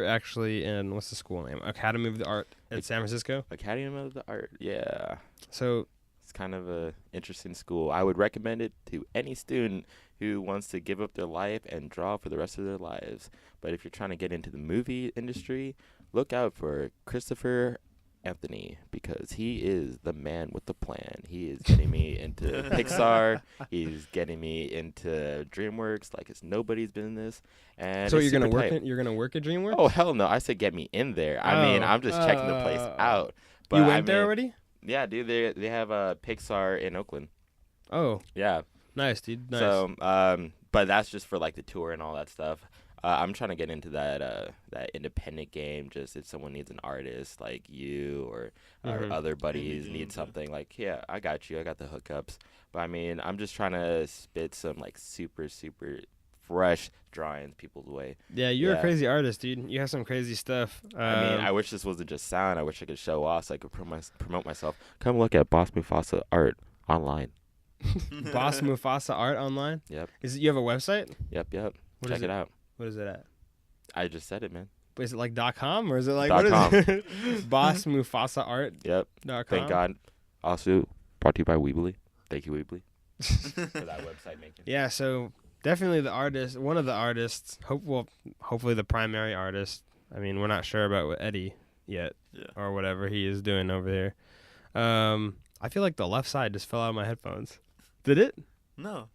actually in, what's the school name? Academy of the Art at San Francisco. Academy of the Art, yeah. So It's kind of a interesting school. I would recommend it to any student who wants to give up their life and draw for the rest of their lives. But if you're trying to get into the movie industry, look out for Christopher Anthony, because he is the man with the plan. He is getting me into Pixar. He's getting me into DreamWorks like it's nobody's business. And so it's you're gonna super work tight. You're gonna work at DreamWorks? Oh hell no! I said get me in there. I mean, I'm just checking the place out. But you I went there mean, already? Yeah, dude. They have a Pixar in Oakland. Oh, Yeah. nice, dude. Nice. So, but that's just for like the tour and all that stuff. I'm trying to get into that independent game. Just if someone needs an artist like you or other buddies need something, like, yeah, I got you. I got the hookups. But I mean, I'm just trying to spit some like super fresh drawings people's way. Yeah, you're a crazy artist, dude. You have some crazy stuff. I mean, I wish this wasn't just sound. I wish I could show off so I could promote myself. Come look at Boss Mufasa art online. Boss Mufasa Art online. Yep. You have a website? Yep. What Check is it out. What is it at? I just said it, man. Is it like .com or is it like .com. what is it? Boss Mufasa Art. Yep. .com. Thank God. Also brought to you by Weebly. Thank you, Weebly, for that website making. Yeah, so definitely the artist, one of the artists, hopefully the primary artist. I mean, we're not sure about what Eddie yet or whatever he is doing over there. I feel like the left side just fell out of my headphones. Did it? No,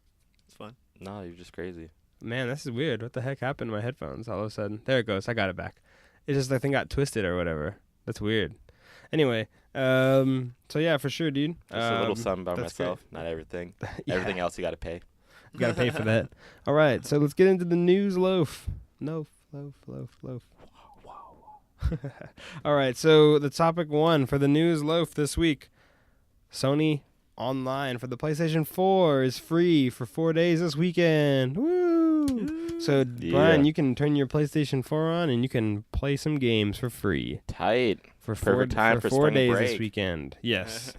it's fine. No, you're just crazy. Man, this is weird. What the heck happened to my headphones all of a sudden? There it goes. I got it back. It's just the thing got twisted or whatever. That's weird. Anyway, so yeah, for sure, dude. Just a little something by that's myself. Not everything. Yeah. Everything else you got to pay. You got to pay for that. All right, so let's get into the news loaf. Loaf. All right, so the topic 1 for the news loaf this week. Sony Online for the PlayStation 4 is free for 4 days this weekend. Woo! So, Brian, you can turn your PlayStation 4 on and you can play some games for free. Tight. For Perfect time for 4 spring days break. this weekend. Yes.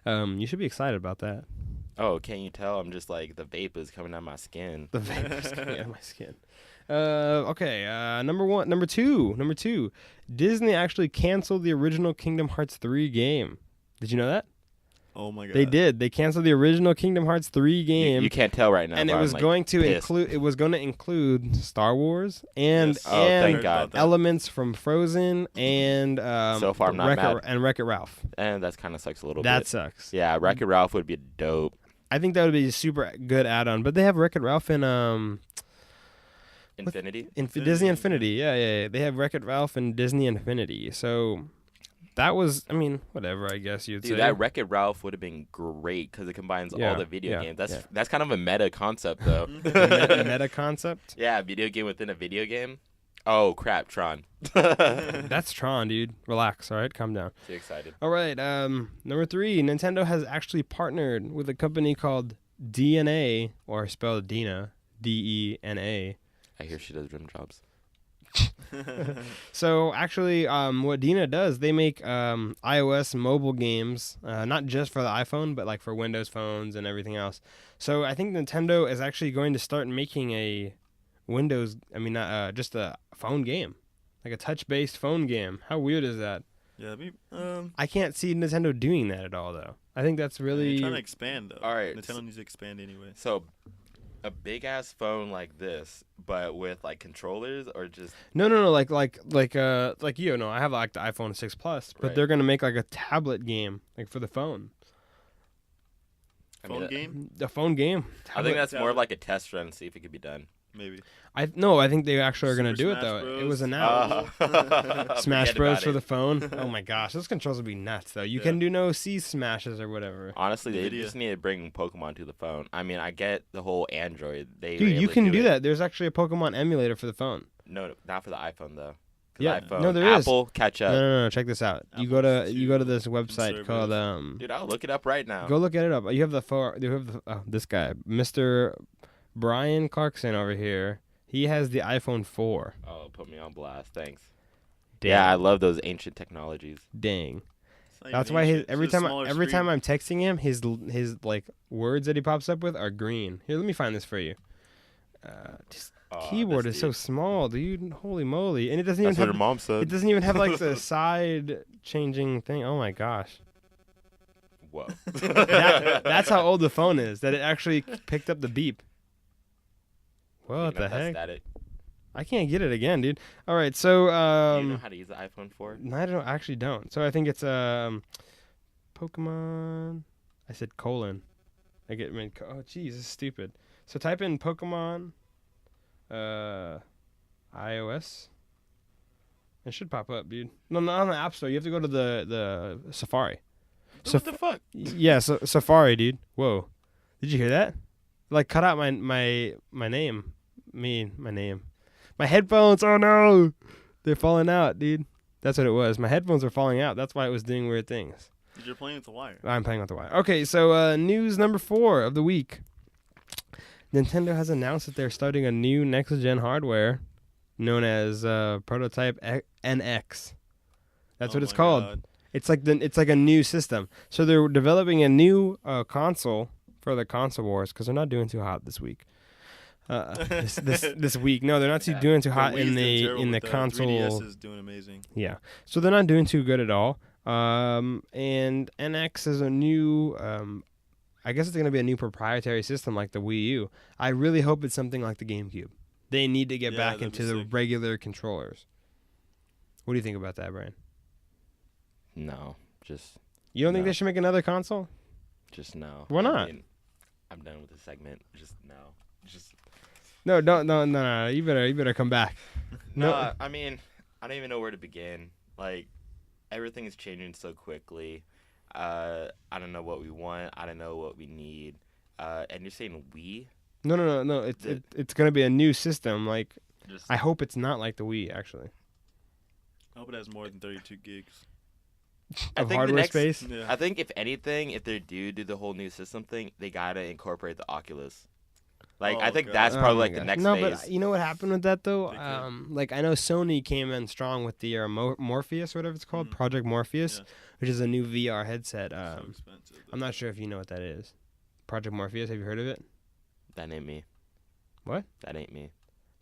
You should be excited about that. Oh, can't you tell? I'm just like, the vape is coming out of my skin. The vapor's coming out of my skin. Okay. Number two. Disney actually canceled the original Kingdom Hearts 3 game. Did you know that? Oh my God. They did. They canceled the original Kingdom Hearts 3 game. You can't tell right now. And but it was I'm, like, going to pissed. include Star Wars and Yes. Oh, thank God. elements from Frozen and So far, I'm not mad. and Wreck-It Ralph. And that kind of sucks a little That bit. sucks. Yeah, Wreck-It Ralph would be dope. I think that would be a super good add-on. But they have Wreck-It Ralph in Infinity? Disney Infinity. Yeah. They have Wreck-It Ralph and Disney Infinity. So that was, I mean, whatever, I guess you'd Dude, say. that Wreck-It Ralph would have been great because it combines all the video games. That's kind of a meta concept, though. meta concept? Yeah, video game within a video game. Oh, crap, Tron. That's Tron, dude. Relax, all right? Calm down. Too excited. All right, number 3, Nintendo has actually partnered with a company called DNA, or spelled Dina, D-E-N-A. I hear she does rim jobs. So actually, what Dina does, they make iOS mobile games, not just for the iPhone, but like for Windows phones and everything else. So I think Nintendo is actually going to start making a just a phone game, like a touch-based phone game. How weird is that? Yeah, I can't see Nintendo doing that at all, though. I think that's really they're trying to expand though. All right. Nintendo needs to expand anyway. So, a big ass phone like this, but with like controllers, or just no, like you know, I have like the iPhone 6 Plus, but Right. they're gonna make like a tablet game, like for the phone. Phone game? The phone game. I think that's more tablet. like a test run, see if it could be done. Maybe. I think they actually are going to do it, though. Bros. It was announced. Smash Forget Bros about for it. the phone. Oh, my gosh. Those controls would be nuts, though. You can do no C smashes or whatever. Honestly, they NVIDIA. just need to bring Pokemon to the phone. I mean, I get the whole Android. Dude, you can do that. There's actually a Pokemon emulator for the phone. No, not for the iPhone though. 'Cause Yeah, iPhone, no, there is. Apple, catch up. No. Check this out. You go Apple's to too this website called Dude, I'll look it up right now. Go look at it up. You have this guy, Mr. Brian Clarkson over here. He has the iPhone 4. Oh, put me on blast. Thanks. Dang. Yeah, I love those ancient technologies. Dang. It's not That's even why ancient, it's every just a time smaller I'm screen. texting him, his like words that he pops up with are green. Here, let me find this for you. Just keyboard this is so dude. small, dude. Holy moly! And it doesn't even That's what her have mom said. it doesn't even have like the side changing thing. Oh my gosh. Whoa. That's how old the phone is. That it actually picked up the beep. What the heck? Static. I can't get it again, dude. All right, so Do you know how to use the iPhone 4? I actually don't. So I think it's Pokemon. I said colon. Oh geez, this is stupid. So type in Pokemon iOS. It should pop up, dude. No, not on the App Store. You have to go to the Safari. What the fuck? Yeah, so Safari, dude. Whoa. Did you hear that? Like cut out my name. My name. My headphones. Oh no. They're falling out, dude. That's what it was. My headphones are falling out. That's why it was doing weird things. You're playing with the wire. I'm playing with the wire. Okay, so news number 4 of the week. Nintendo has announced that they're starting a new next-gen hardware known as Prototype NX. That's what it's my called. God. It's like a new system. So they're developing a new console for the console wars because they're not doing too hot this week. This week, no, they're not doing too hot Wii's in doing terrible, the but console. 3DS is doing amazing. Yeah, so they're not doing too good at all. And NX is a new. I guess it's going to be a new proprietary system like the Wii U. I really hope it's something like the GameCube. They need to get back that'd into be the sick. regular controllers. What do you think about that, Brian? No, just You don't think No. they should make another console? no. Why not? I'm done with the segment. Just no. Just No, don't, no. You better come back. no. I mean, I don't even know where to begin. Like, everything is changing so quickly. I don't know what we want. I don't know what we need. And you're saying we? No. It's gonna be a new system. Like, Just, I hope it's not like the Wii actually. I hope it has more than 32 gigs. I Of think the hardware next- space. Yeah. I think if anything, if they do the whole new system thing, they gotta incorporate the Oculus. Like, I Oh, think God. that's Oh probably my like the gosh. next no, phase. but you know what happened with that though? They could. Like I know Sony came in strong with the Morpheus, or whatever it's called, Mhm. Project Morpheus, Yeah. which is a new VR headset. So expensive. though. I'm not sure if you know what that is. Project Morpheus, have you heard of it? That ain't me. What? That ain't me.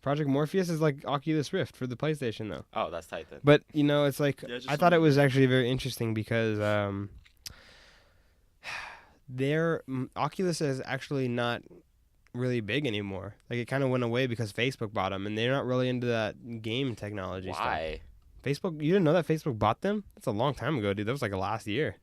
Project Morpheus is like Oculus Rift for the PlayStation though. Oh, that's tight then. But you know, it's like Yeah, just I thought it something- was actually very interesting because Oculus is actually not really big anymore. Like it kind of went away because Facebook bought them, and they're not really into that game technology stuff. Why? Facebook, you didn't know that Facebook bought them? That's a long time ago, dude. That was like last year.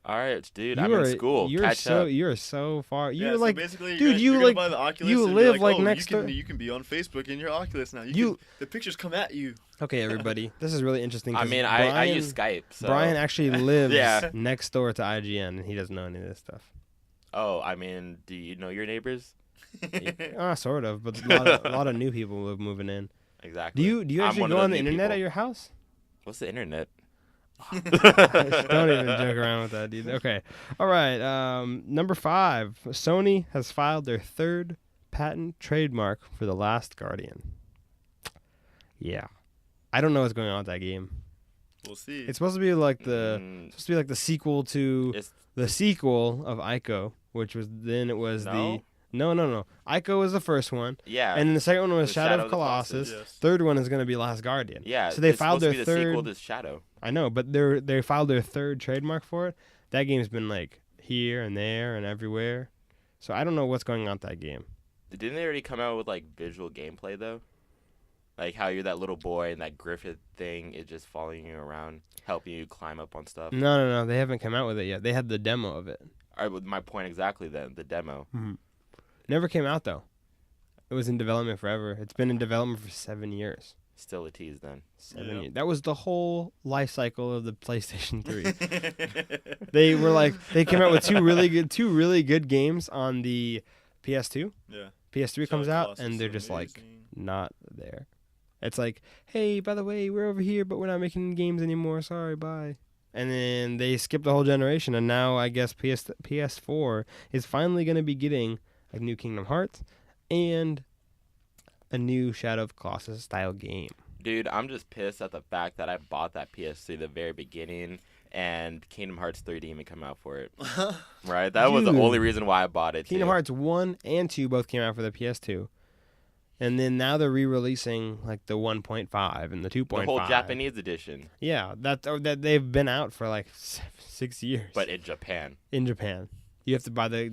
All right, dude. You I'm are- in school. You're Catch so up. you're so far. Yeah, You're so like, basically, dude, you're you gonna like- buy the Oculus you and be live, like, oh, next you can, door- You can be on Facebook in your Oculus now. You- The pictures come at you. okay, everybody. This is really interesting. I 'cause mean, I Brian- use Skype. So. Brian actually lives Yeah. next door to IGN, and he doesn't know any of this stuff. Oh, I mean, do you know your neighbors? Sort of, but a lot of new people live moving in. Exactly. Do you I'm actually one go of on the new internet people. at your house? What's the internet? Don't even joke around with that, dude. Okay. All right. Number 5. Sony has filed their 3rd patent trademark for The Last Guardian. Yeah. I don't know what's going on with that game. We'll see. It's supposed to be like the sequel to It's the sequel of Ico, which was No? No. Ico was the first one, yeah. and then the second one was The Shadow Shadow of of the Colossus. Yes. Third one is going to be Last Guardian. yeah. So they it's filed supposed their to be the sequel third. to Shadow. I know, but they filed their 3rd trademark for it. That game's been like here and there and everywhere. So I don't know what's going on with that game. Didn't they already come out with like visual gameplay though? Like how you're that little boy and that Griffith thing is just following you around, helping you climb up on stuff. No, they haven't come out with it yet. They had the demo of it. All right, with my point exactly then, the demo. Never came out though. It was in development forever. It's been in development for 7 years. Still a tease then. 7 years. That was the whole life cycle of the PlayStation 3. They came out with two really good games on the PS2. Yeah. PS3 comes out and they're just like not there. It's like, hey, by the way, we're over here, but we're not making games anymore. Sorry, bye. And then they skipped the whole generation, and now I guess PS4 is finally going to be getting a new Kingdom Hearts and a new Shadow of Colossus style game. Dude, I'm just pissed at the fact that I bought that PS3 the very beginning and Kingdom Hearts 3 didn't even come out for it. Right? That was the only reason why I bought it. Kingdom Hearts 1 and 2 both came out for the PS2. And then now they're re-releasing like the 1.5 and the 2.5. The whole Japanese edition. Yeah, that they've been out for like 6 years. But in Japan. In Japan. You have to buy the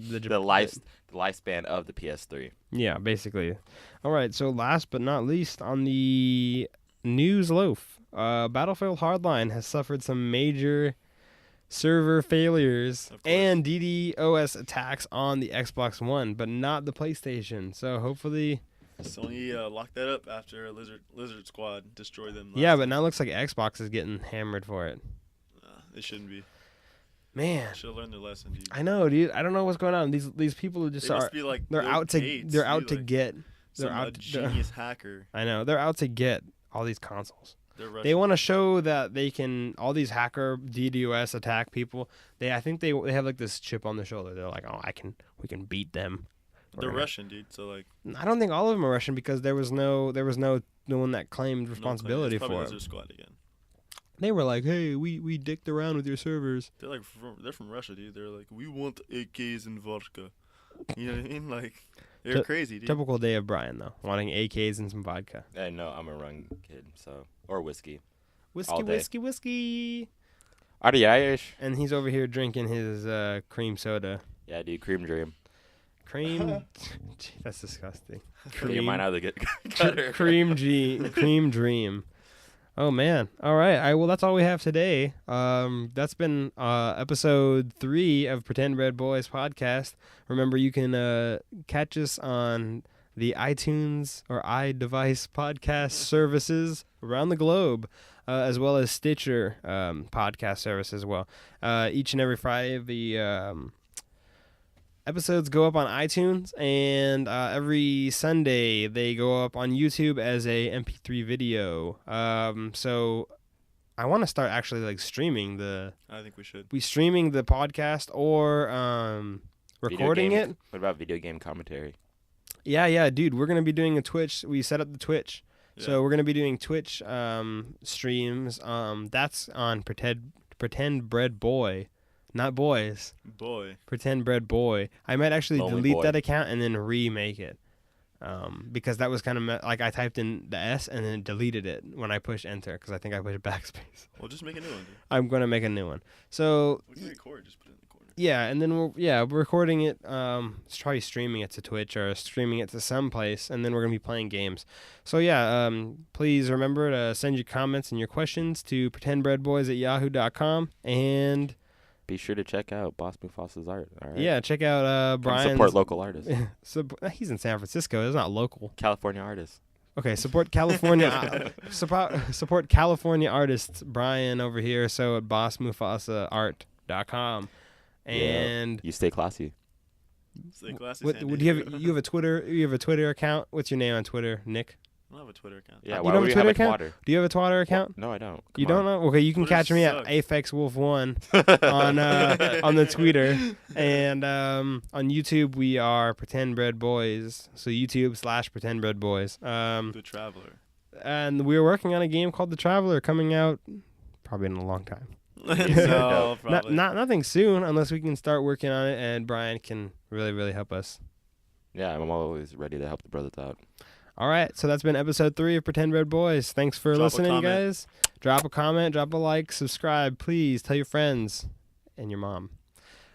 lifespan of the PS3. Yeah, basically. All right, so last but not least on the news loaf, Battlefield Hardline has suffered some major server failures and DDoS attacks on the Xbox One, but not the PlayStation. So hopefully Sony locked that up after Lizard Squad destroyed them. Yeah, but now it looks like Xbox is getting hammered for it. It shouldn't be. Man, should have learned their lesson, dude. I know, dude. I don't know what's going on. These people just must be like they're out to get genius hacker. I know they're out to get all these consoles. They want to show that they can all these hacker DDoS attack people. I think they have like this chip on their shoulder. They're like, oh, we can beat them. They're Russian, dude. So like, I don't think all of them are Russian because there was no one that claimed responsibility for it. Lizard Squad again. They were like, hey, we dicked around with your servers. They're from Russia, dude. They're like, we want AKs and vodka. You know what I mean? Like, they're crazy, dude. Typical day of Brian, though, wanting AKs and some vodka. I know, I'm a rum kid, so or whiskey. Whiskey. Are you Irish? And he's over here drinking his cream soda. Yeah, dude, cream dream. Cream, that's disgusting. You might not get cutter. Cream dream. Oh man! All right. Well, that's all we have today. That's been episode 3 of Pretend Red Boys podcast. Remember, you can catch us on the iTunes or iDevice podcast services around the globe, as well as Stitcher podcast service as well. Each and every Friday, the episodes go up on iTunes, and every Sunday they go up on YouTube as a MP3 video. So I want to start actually like streaming I think we should. Streaming the podcast or recording it. What about video game commentary? Yeah, dude. We're gonna be doing a Twitch. We set up the Twitch, so we're gonna be doing Twitch streams. That's on Pretend Bread Boy. Not boys. Boy. Pretend Bread Boy. I might actually delete boy. that account and then remake it. Because that was kind of like I typed in the S and then deleted it when I pushed enter because I think I pushed backspace. Well, just make a new one, dude. I'm going to make a new one. So we can record, just put it in the corner. Yeah, and then we're recording it, probably streaming it to Twitch or streaming it to someplace, and then we're going to be playing games. So yeah, please remember to send your comments and your questions to pretendbreadboys@yahoo.com and be sure to check out Boss Mufasa's art. All right. Yeah, check out Brian's. Support local artists. He's in San Francisco. It's not local. California artists. Okay, support California. support California artists. Brian over here. So at bossmufasaart.com. And you stay classy. Stay classy. Do you have a Twitter? You have a Twitter account? What's your name on Twitter, Nick? I don't have a Twitter account. Yeah, you don't have a Twitter account? Do you have a Twitter account? No, I don't. You don't know? Okay, you can catch me at AfexWolf1 on the Twitter. And on YouTube, we are Pretend Bread Boys. So YouTube/Pretend Bread Boys. The Traveler. And we're working on a game called The Traveler coming out probably in a long time. No, probably. Nothing soon unless we can start working on it and Brian can really, really help us. Yeah, I'm always ready to help the brothers out. All right, so that's been episode 3 of Pretend Red Boys. Thanks for listening, guys. Drop a comment, drop a like, subscribe. Please tell your friends and your mom.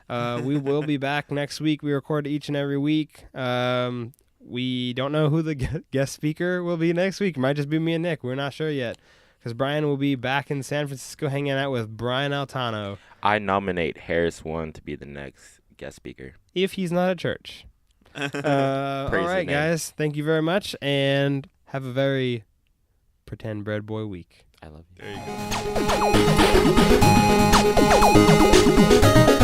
We will be back next week. We record each and every week. We don't know who the guest speaker will be next week. It might just be me and Nick. We're not sure yet because Brian will be back in San Francisco hanging out with Brian Altano. I nominate Harris One to be the next guest speaker. If he's not at church. All right, guys. Thank you very much, and have a very pretend bread boy week. I love you. There you go.